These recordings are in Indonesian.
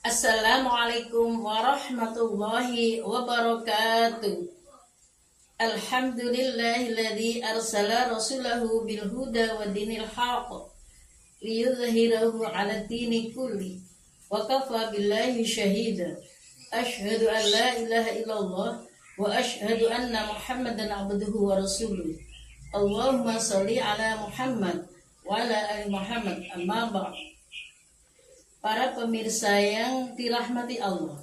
Assalamualaikum warahmatullahi wabarakatuh. Alhamdulillahilladzi arsala rasulahu bil huda wa dinil haqq liyudhhirahu 'ala dini kulli wa kafa billahi shahida. Asyhadu an la ilaha illallah wa asyhadu anna Muhammadan 'abduhu wa rasuluh. Allahumma shalli 'ala Muhammad wa 'ala ali Muhammad. Amma ba'd. Para pemirsa yang dirahmati Allah,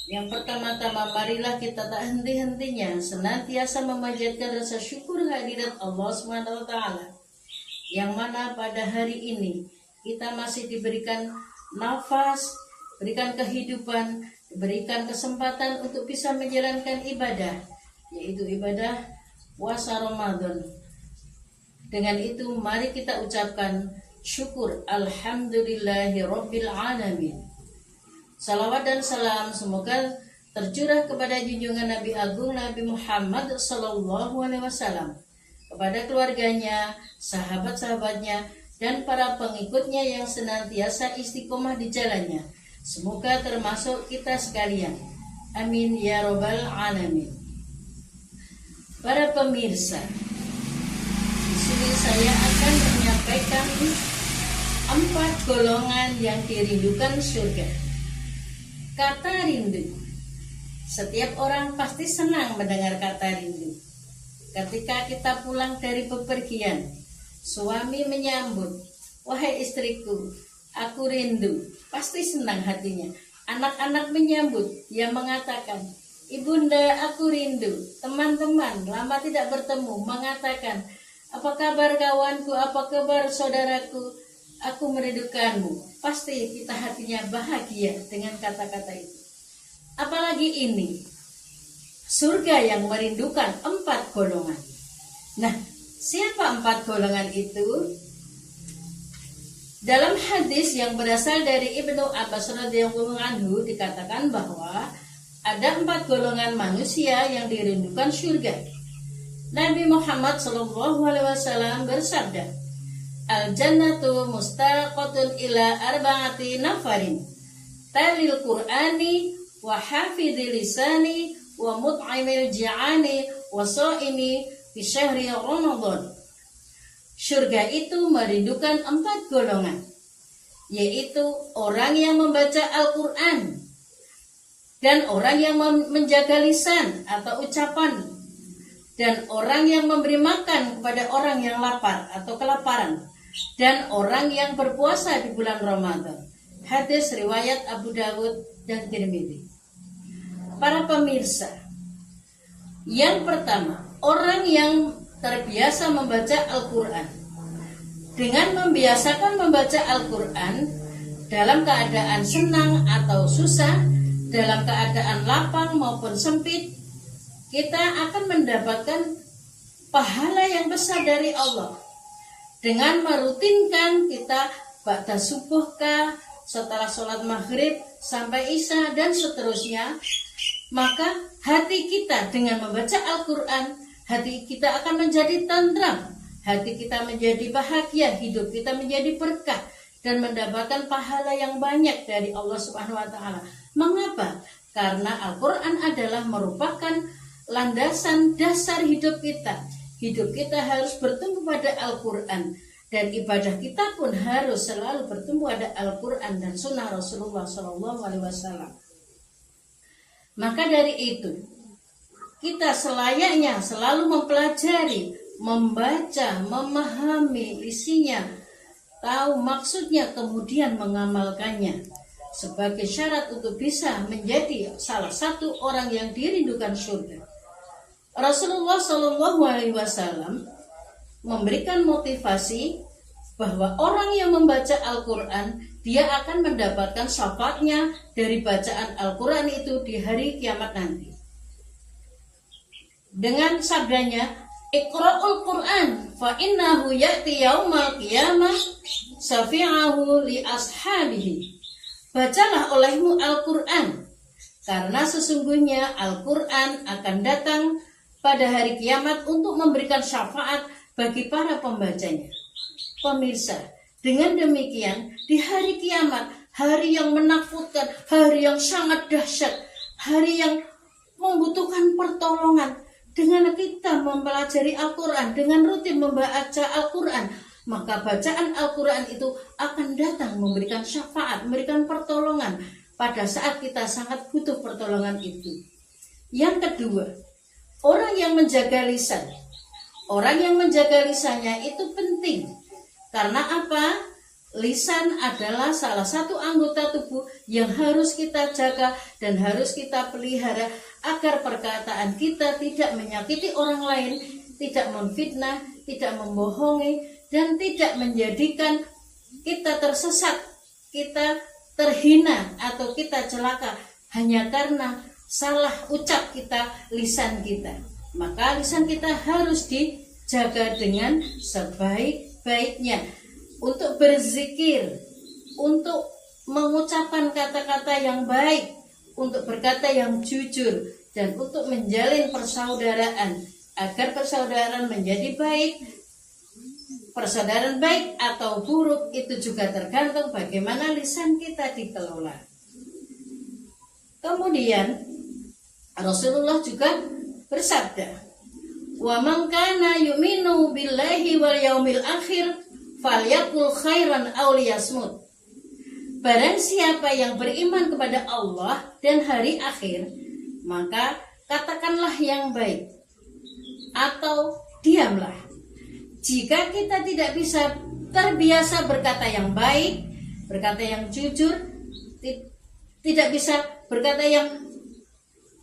yang pertama-tama marilah kita tak henti-hentinya senantiasa memanjatkan rasa syukur hadirat Allah SWT, yang mana pada hari ini kita masih diberikan nafas, diberikan kehidupan, diberikan kesempatan untuk bisa menjalankan ibadah, yaitu ibadah puasa Ramadan. Dengan itu mari kita ucapkan syukur alhamdulillahi rabbil alamin. Salawat dan salam semoga tercurah kepada junjungan Nabi Agung Nabi Muhammad SAW, kepada keluarganya, sahabat-sahabatnya, dan para pengikutnya yang senantiasa istiqomah di jalannya. Semoga termasuk kita sekalian. Amin ya rabbal alamin. Para pemirsa, di sini saya akan menyampaikan 4 golongan yang dirindukan surga. Kata rindu. Setiap orang pasti senang mendengar kata rindu. Ketika kita pulang dari bepergian, suami menyambut, "Wahai istriku, aku rindu." Pasti senang hatinya. Anak-anak menyambut, dia mengatakan, "Ibunda, aku rindu." Teman-teman lama tidak bertemu mengatakan, "Apa kabar kawanku, apa kabar saudaraku? Aku merindukanmu." Pasti kita hatinya bahagia dengan kata-kata itu. Apalagi ini surga yang merindukan 4 golongan. Nah, siapa 4 golongan itu? Dalam hadis yang berasal dari Ibnu Abbas radhiyallahu anhu dikatakan bahwa ada 4 golongan manusia yang dirindukan surga. Nabi Muhammad SAW bersabda, "Al-jannatu mustaqatun ila arba'ati nafarin, talil Qur'ani wa hafidhil lisani wa mut'imil ji'ani wa sha'imi fi syahri Ramadan." Surga itu merindukan 4 golongan, yaitu orang yang membaca Al-Qur'an dan orang yang menjaga lisan atau ucapan, dan orang yang memberi makan kepada orang yang lapar atau kelaparan, dan orang yang berpuasa di bulan Ramadan. Hadis riwayat Abu Dawud dan Tirmidzi. Para pemirsa, yang pertama, orang yang terbiasa membaca Al-Quran. Dengan membiasakan membaca Al-Quran dalam keadaan senang atau susah, dalam keadaan lapang maupun sempit, kita akan mendapatkan pahala yang besar dari Allah. Dengan merutinkan kita ba'da subuh kah, setelah sholat maghrib sampai isya dan seterusnya, maka hati kita dengan membaca Al-Quran, hati kita akan menjadi tentram, hati kita menjadi bahagia, hidup kita menjadi berkah dan mendapatkan pahala yang banyak dari Allah Subhanahu wa taala. Mengapa? Karena Al-Quran adalah merupakan landasan dasar hidup kita. Hidup kita harus bertumbuh pada Al-Quran, dan ibadah kita pun harus selalu bertumbuh pada Al-Quran dan sunnah Rasulullah SAW. Maka dari itu, kita selayaknya selalu mempelajari, membaca, memahami isinya, tahu maksudnya, kemudian mengamalkannya sebagai syarat untuk bisa menjadi salah satu orang yang dirindukan surga. Rasulullah SAW memberikan motivasi bahwa orang yang membaca Al-Quran, dia akan mendapatkan syafaatnya dari bacaan Al-Quran itu di hari kiamat nanti. Dengan sabdanya, "Iqra'ul Qur'an fa innahu ya'ti yaumal qiyamah syafi'ahu li ashabihi." Bacalah olehmu Al-Quran, karena sesungguhnya Al-Quran akan datang pada hari kiamat untuk memberikan syafaat bagi para pembacanya. Pemirsa, dengan demikian di hari kiamat hari yang menakutkan, hari yang sangat dahsyat, hari yang membutuhkan pertolongan. Dengan kita mempelajari Al-Quran, dengan rutin membaca Al-Quran, maka bacaan Al-Quran itu akan datang memberikan syafaat, memberikan pertolongan pada saat kita sangat butuh pertolongan itu. Yang kedua, orang yang menjaga lisan. Orang yang menjaga lisannya itu penting. Karena apa? Lisan adalah salah satu anggota tubuh yang harus kita jaga dan harus kita pelihara agar perkataan kita tidak menyakiti orang lain, tidak memfitnah, tidak membohongi, dan tidak menjadikan kita tersesat, kita terhina atau kita celaka hanya karena salah ucap kita, lisan kita. Maka lisan kita harus dijaga dengan sebaik-baiknya. Untuk berzikir, untuk mengucapkan kata-kata yang baik, untuk berkata yang jujur, dan untuk menjalin persaudaraan agar persaudaraan menjadi baik. Persaudaraan baik atau buruk itu juga tergantung bagaimana lisan kita dikelola. Kemudian Rasulullah juga bersabda, "Wa man kana yu'minu billahi wal yaumil akhir falyakul khairan aw liyasmut." Barang siapa yang beriman kepada Allah dan hari akhir, maka katakanlah yang baik atau diamlah. Jika kita tidak bisa terbiasa berkata yang baik, berkata yang jujur, tidak bisa berkata yang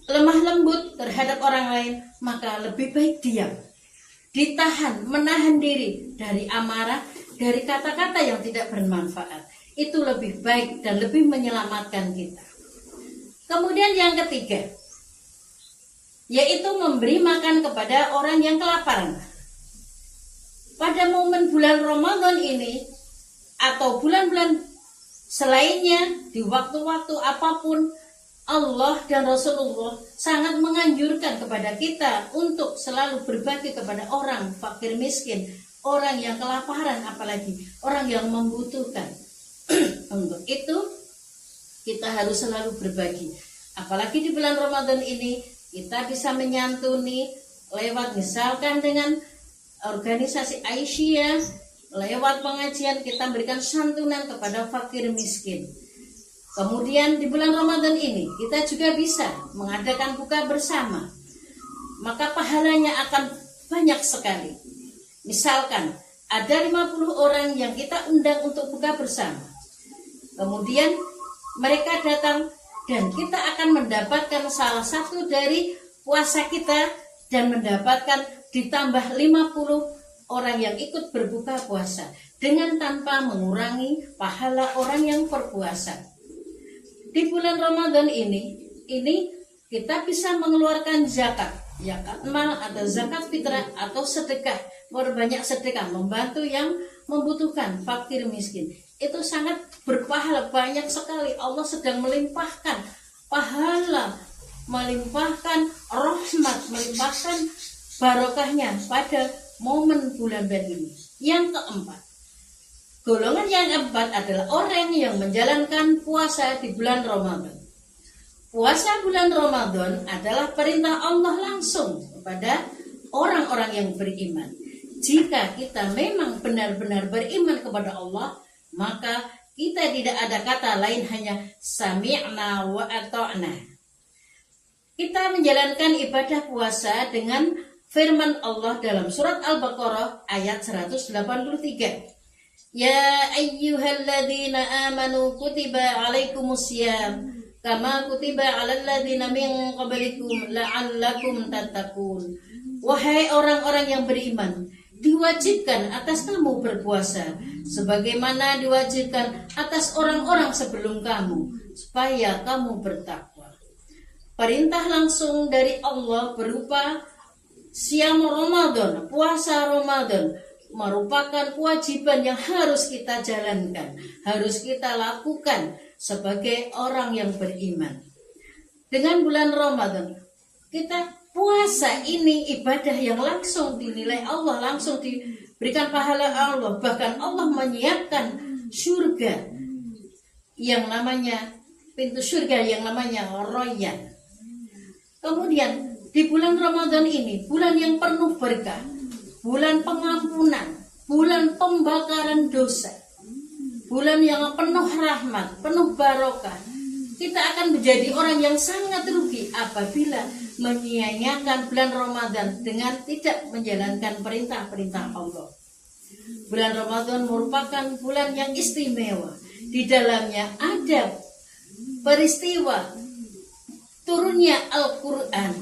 lemah lembut terhadap orang lain, maka lebih baik diam. Ditahan, menahan diri dari amarah, dari kata-kata yang tidak bermanfaat. Itu lebih baik dan lebih menyelamatkan kita. Kemudian yang ketiga, yaitu memberi makan kepada orang yang kelaparan. Pada momen bulan Ramadan ini atau bulan-bulan selainnya, di waktu-waktu apapun, Allah dan Rasulullah sangat menganjurkan kepada kita untuk selalu berbagi kepada orang fakir miskin, orang yang kelaparan, apalagi orang yang membutuhkan. Untuk itu kita harus selalu berbagi. Apalagi di bulan Ramadan ini kita bisa menyantuni lewat misalkan dengan organisasi Aisyah, lewat pengajian kita berikan santunan kepada fakir miskin. Kemudian di bulan Ramadan ini kita juga bisa mengadakan buka bersama. Maka pahalanya akan banyak sekali. Misalkan ada 50 orang yang kita undang untuk buka bersama. Kemudian mereka datang dan kita akan mendapatkan salah satu dari puasa kita dan mendapatkan ditambah 50 orang yang ikut berbuka puasa dengan tanpa mengurangi pahala orang yang berpuasa. Di bulan Ramadan ini kita bisa mengeluarkan zakat mal atau zakat fitrah atau sedekah, berbanyak sedekah, membantu yang membutuhkan, fakir miskin. Itu sangat berpahala, banyak sekali. Allah sedang melimpahkan pahala, melimpahkan rahmat, melimpahkan barokahnya pada momen bulan ini. Yang keempat, golongan yang keempat adalah orang yang menjalankan puasa di bulan Ramadan. Puasa bulan Ramadan adalah perintah Allah langsung kepada orang-orang yang beriman. Jika kita memang benar-benar beriman kepada Allah, maka kita tidak ada kata lain, hanya sami'na wa ata'na. Kita menjalankan ibadah puasa dengan firman Allah dalam surat Al-Baqarah ayat 183. Ya ayyuhalladzina amanu kutiba alaikumusiyam kama kutiba alal ladzina min qablikum la'allakum tattaqun. Wahai orang-orang yang beriman, diwajibkan atas kamu berpuasa sebagaimana diwajibkan atas orang-orang sebelum kamu, supaya kamu bertakwa. Perintah langsung dari Allah berupa siam Ramadan, puasa Ramadan, merupakan kewajiban yang harus kita jalankan, harus kita lakukan sebagai orang yang beriman. Dengan bulan Ramadan, kita puasa ini ibadah yang langsung dinilai Allah, langsung diberikan pahala Allah. Bahkan Allah menyiapkan surga yang namanya pintu surga yang namanya Royan. Kemudian di bulan Ramadan ini, bulan yang penuh berkah, bulan pengampunan, bulan pembakaran dosa, bulan yang penuh rahmat, penuh barokah, kita akan menjadi orang yang sangat rugi apabila menyia-nyiakan bulan Ramadan dengan tidak menjalankan perintah-perintah Allah. Bulan Ramadan merupakan bulan yang istimewa. Di dalamnya ada peristiwa turunnya Al-Quran.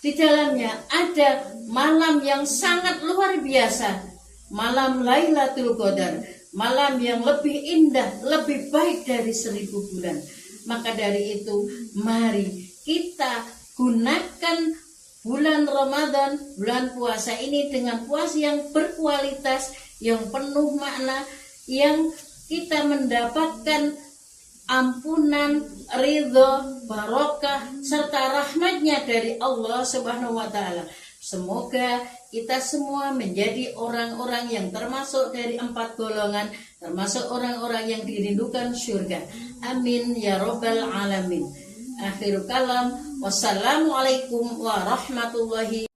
Di dalamnya ada malam yang sangat luar biasa, malam Lailatul Qadar, malam yang lebih indah, lebih baik dari 1000 bulan. Maka dari itu, mari kita gunakan bulan Ramadan, bulan puasa ini dengan puasa yang berkualitas, yang penuh makna, yang kita mendapatkan ampunan, ridho, barokah, serta rahmatnya dari Allah Subhanahu wa Ta'ala. Semoga kita semua menjadi orang-orang yang termasuk dari 4 golongan, termasuk orang-orang yang dirindukan surga. Amin ya robbal alamin. Akhirul kalam. Wassalamualaikum warahmatullahi